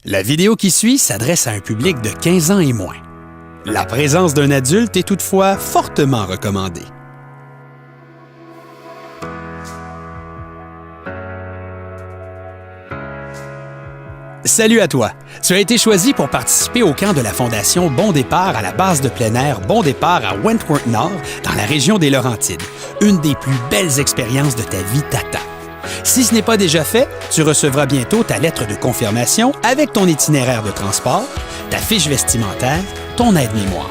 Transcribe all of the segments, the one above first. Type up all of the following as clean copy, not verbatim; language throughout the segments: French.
La vidéo qui suit s'adresse à un public de 15 ans et moins. La présence d'un adulte est toutefois fortement recommandée. Salut à toi! Tu as été choisi pour participer au camp de la Fondation Bon Départ à la base de plein air Bon Départ à Wentworth-Nord, dans la région des Laurentides. Une des plus belles expériences de ta vie t'attend. Si ce n'est pas déjà fait, tu recevras bientôt ta lettre de confirmation avec ton itinéraire de transport, ta fiche vestimentaire, ton aide-mémoire.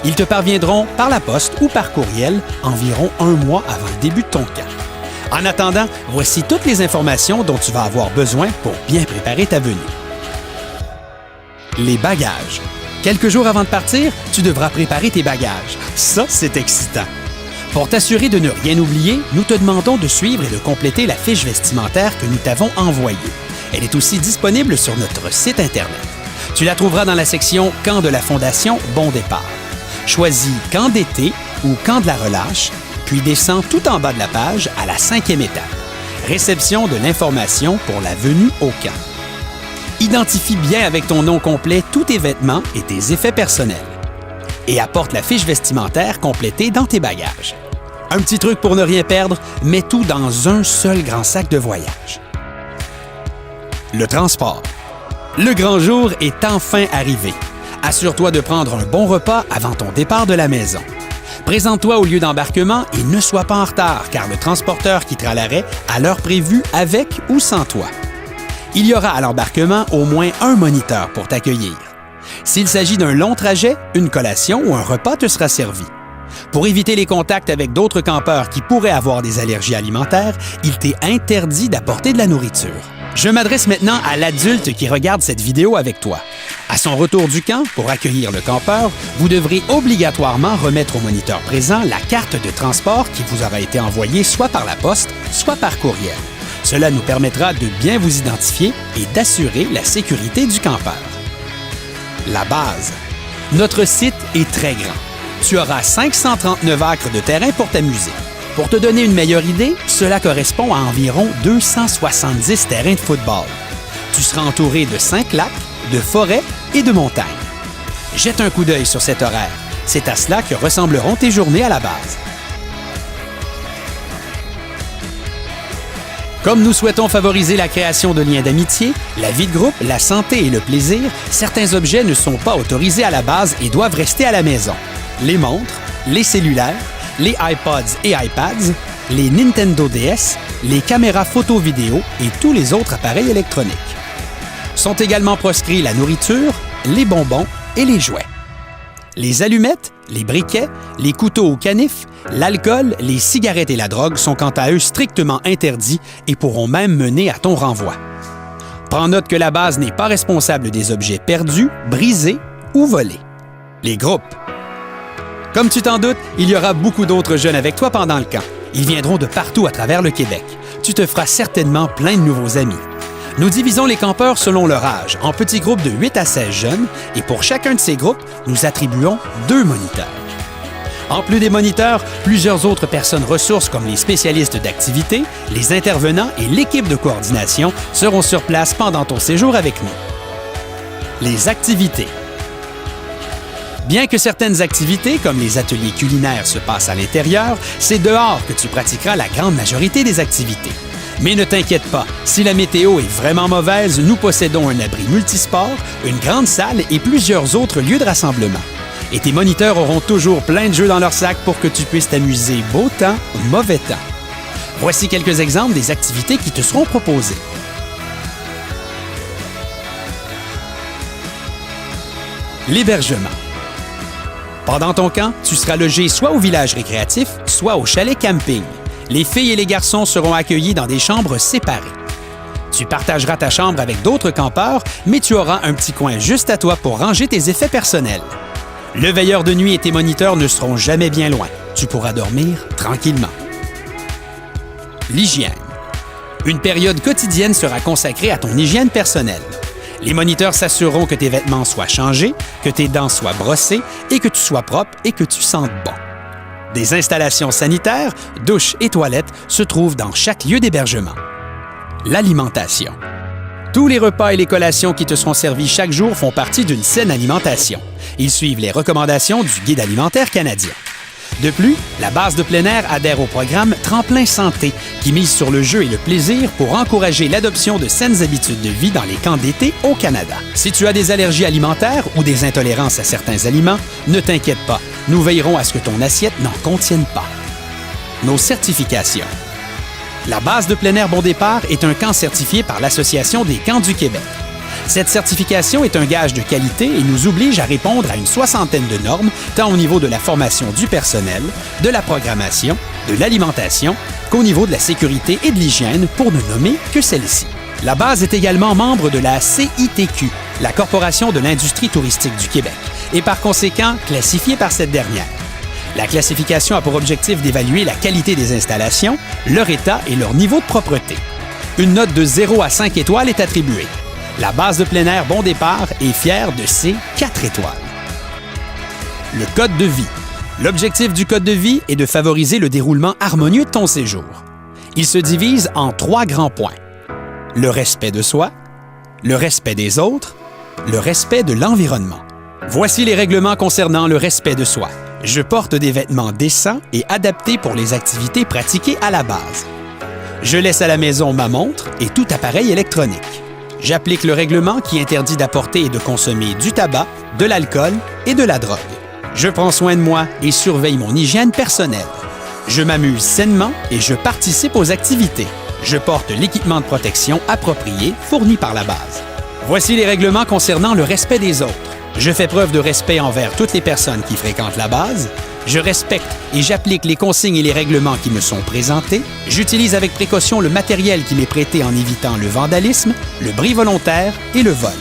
Ils te parviendront par la poste ou par courriel environ 1 mois avant le début de ton camp. En attendant, voici toutes les informations dont tu vas avoir besoin pour bien préparer ta venue. Les bagages. Quelques jours avant de partir, tu devras préparer tes bagages. Ça, c'est excitant. Pour t'assurer de ne rien oublier, nous te demandons de suivre et de compléter la fiche vestimentaire que nous t'avons envoyée. Elle est aussi disponible sur notre site Internet. Tu la trouveras dans la section « Camp de la Fondation Bon Départ ». Choisis « Camp d'été » ou « Camp de la relâche », puis descends tout en bas de la page à la 5e étape. Réception de l'information pour la venue au camp. Identifie bien avec ton nom complet tous tes vêtements et tes effets personnels. Et apporte la fiche vestimentaire complétée dans tes bagages. Un petit truc pour ne rien perdre, mets tout dans un seul grand sac de voyage. Le transport. Le grand jour est enfin arrivé. Assure-toi de prendre un bon repas avant ton départ de la maison. Présente-toi au lieu d'embarquement et ne sois pas en retard, car le transporteur quittera l'arrêt à l'heure prévue avec ou sans toi. Il y aura à l'embarquement au moins un moniteur pour t'accueillir. S'il s'agit d'un long trajet, une collation ou un repas te sera servi. Pour éviter les contacts avec d'autres campeurs qui pourraient avoir des allergies alimentaires, il t'est interdit d'apporter de la nourriture. Je m'adresse maintenant à l'adulte qui regarde cette vidéo avec toi. À son retour du camp, pour accueillir le campeur, vous devrez obligatoirement remettre au moniteur présent la carte de transport qui vous aura été envoyée soit par la poste, soit par courriel. Cela nous permettra de bien vous identifier et d'assurer la sécurité du campeur. La base. Notre site est très grand. Tu auras 539 acres de terrain pour t'amuser. Pour te donner une meilleure idée, cela correspond à environ 270 terrains de football. Tu seras entouré de 5 lacs, de forêts et de montagnes. Jette un coup d'œil sur cet horaire. C'est à cela que ressembleront tes journées à la base. Comme nous souhaitons favoriser la création de liens d'amitié, la vie de groupe, la santé et le plaisir, certains objets ne sont pas autorisés à la base et doivent rester à la maison. Les montres, les cellulaires, les iPods et iPads, les Nintendo DS, les caméras photo-vidéo et tous les autres appareils électroniques. Sont également proscrits la nourriture, les bonbons et les jouets. Les allumettes, les briquets, les couteaux ou canifs, l'alcool, les cigarettes et la drogue sont quant à eux strictement interdits et pourront même mener à ton renvoi. Prends note que la base n'est pas responsable des objets perdus, brisés ou volés. Les groupes. Comme tu t'en doutes, il y aura beaucoup d'autres jeunes avec toi pendant le camp. Ils viendront de partout à travers le Québec. Tu te feras certainement plein de nouveaux amis. Nous divisons les campeurs selon leur âge, en petits groupes de 8 à 16 jeunes, et pour chacun de ces groupes, nous attribuons 2 moniteurs. En plus des moniteurs, plusieurs autres personnes ressources comme les spécialistes d'activités, les intervenants et l'équipe de coordination seront sur place pendant ton séjour avec nous. Les activités. Bien que certaines activités, comme les ateliers culinaires, se passent à l'intérieur, c'est dehors que tu pratiqueras la grande majorité des activités. Mais ne t'inquiète pas, si la météo est vraiment mauvaise, nous possédons un abri multisport, une grande salle et plusieurs autres lieux de rassemblement. Et tes moniteurs auront toujours plein de jeux dans leur sac pour que tu puisses t'amuser beau temps ou mauvais temps. Voici quelques exemples des activités qui te seront proposées. L'hébergement. Pendant ton camp, tu seras logé soit au village récréatif, soit au chalet camping. Les filles et les garçons seront accueillis dans des chambres séparées. Tu partageras ta chambre avec d'autres campeurs, mais tu auras un petit coin juste à toi pour ranger tes effets personnels. Le veilleur de nuit et tes moniteurs ne seront jamais bien loin. Tu pourras dormir tranquillement. L'hygiène. Une période quotidienne sera consacrée à ton hygiène personnelle. Les moniteurs s'assureront que tes vêtements soient changés, que tes dents soient brossées et que tu sois propre et que tu sentes bon. Des installations sanitaires, douches et toilettes se trouvent dans chaque lieu d'hébergement. L'alimentation. Tous les repas et les collations qui te seront servis chaque jour font partie d'une saine alimentation. Ils suivent les recommandations du Guide alimentaire canadien. De plus, la base de plein air adhère au programme Tremplin Santé, qui mise sur le jeu et le plaisir pour encourager l'adoption de saines habitudes de vie dans les camps d'été au Canada. Si tu as des allergies alimentaires ou des intolérances à certains aliments, ne t'inquiète pas, nous veillerons à ce que ton assiette n'en contienne pas. Nos certifications. La base de plein air Bon Départ est un camp certifié par l'Association des camps du Québec. Cette certification est un gage de qualité et nous oblige à répondre à une soixantaine de normes, tant au niveau de la formation du personnel, de la programmation, de l'alimentation, qu'au niveau de la sécurité et de l'hygiène, pour ne nommer que celle-ci. La base est également membre de la CITQ, la Corporation de l'industrie touristique du Québec, et par conséquent classifiée par cette dernière. La classification a pour objectif d'évaluer la qualité des installations, leur état et leur niveau de propreté. Une note de 0 à 5 étoiles est attribuée. La base de plein air Bon Départ est fière de ses 4 étoiles. Le code de vie. L'objectif du code de vie est de favoriser le déroulement harmonieux de ton séjour. Il se divise en 3 grands points. Le respect de soi, le respect des autres, le respect de l'environnement. Voici les règlements concernant le respect de soi. Je porte des vêtements décents et adaptés pour les activités pratiquées à la base. Je laisse à la maison ma montre et tout appareil électronique. J'applique le règlement qui interdit d'apporter et de consommer du tabac, de l'alcool et de la drogue. Je prends soin de moi et surveille mon hygiène personnelle. Je m'amuse sainement et je participe aux activités. Je porte l'équipement de protection approprié fourni par la base. Voici les règlements concernant le respect des autres. Je fais preuve de respect envers toutes les personnes qui fréquentent la base. Je respecte et j'applique les consignes et les règlements qui me sont présentés. J'utilise avec précaution le matériel qui m'est prêté en évitant le vandalisme, le bris volontaire et le vol.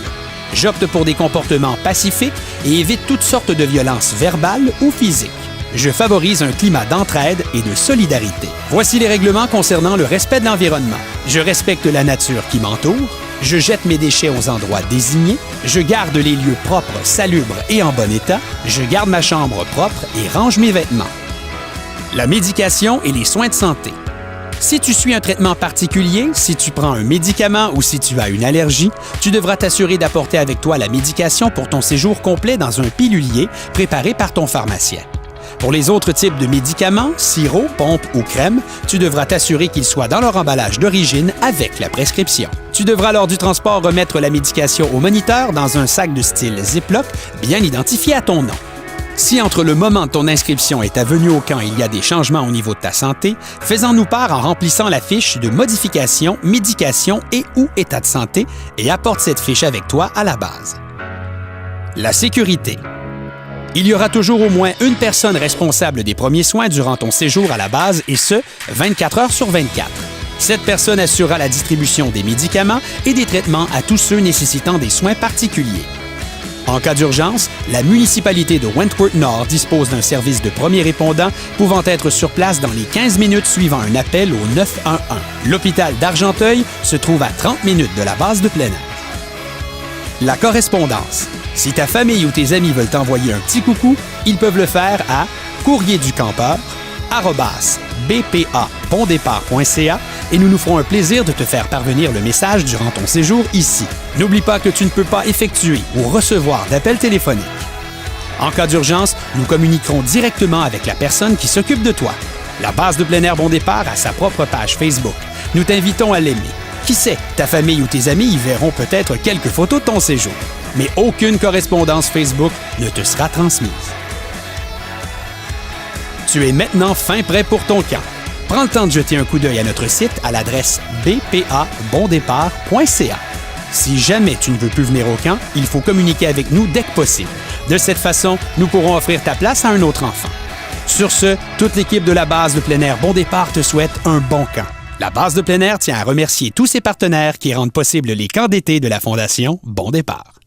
J'opte pour des comportements pacifiques et évite toutes sortes de violences verbales ou physiques. Je favorise un climat d'entraide et de solidarité. Voici les règlements concernant le respect de l'environnement. Je respecte la nature qui m'entoure. Je jette mes déchets aux endroits désignés. Je garde les lieux propres, salubres et en bon état. Je garde ma chambre propre et range mes vêtements. La médication et les soins de santé. Si tu suis un traitement particulier, si tu prends un médicament ou si tu as une allergie, tu devras t'assurer d'apporter avec toi la médication pour ton séjour complet dans un pilulier préparé par ton pharmacien. Pour les autres types de médicaments, sirop, pompe ou crème, tu devras t'assurer qu'ils soient dans leur emballage d'origine avec la prescription. Tu devras lors du transport remettre la médication au moniteur dans un sac de style Ziploc bien identifié à ton nom. Si entre le moment de ton inscription et ta venue au camp, il y a des changements au niveau de ta santé, fais-en-nous part en remplissant la fiche de modification, médication et ou état de santé et apporte cette fiche avec toi à la base. La sécurité. Il y aura toujours au moins une personne responsable des premiers soins durant ton séjour à la base et ce, 24 heures sur 24. Cette personne assurera la distribution des médicaments et des traitements à tous ceux nécessitant des soins particuliers. En cas d'urgence, la municipalité de Wentworth-Nord dispose d'un service de premier répondant pouvant être sur place dans les 15 minutes suivant un appel au 911. L'hôpital d'Argenteuil se trouve à 30 minutes de la base de plein air. La correspondance. Si ta famille ou tes amis veulent t'envoyer un petit coucou, ils peuvent le faire à courrier-du-campeur@bpabondépart.ca et nous nous ferons un plaisir de te faire parvenir le message durant ton séjour ici. N'oublie pas que tu ne peux pas effectuer ou recevoir d'appels téléphoniques. En cas d'urgence, nous communiquerons directement avec la personne qui s'occupe de toi. La base de plein air Bon Départ a sa propre page Facebook. Nous t'invitons à l'aimer. Qui sait, ta famille ou tes amis y verront peut-être quelques photos de ton séjour. Mais aucune correspondance Facebook ne te sera transmise. Tu es maintenant fin prêt pour ton camp. Prends le temps de jeter un coup d'œil à notre site à l'adresse bpabondépart.ca. Si jamais tu ne veux plus venir au camp, il faut communiquer avec nous dès que possible. De cette façon, nous pourrons offrir ta place à un autre enfant. Sur ce, toute l'équipe de la base de plein air Bon Départ te souhaite un bon camp. La base de plein air tient à remercier tous ses partenaires qui rendent possible les camps d'été de la Fondation Bon Départ.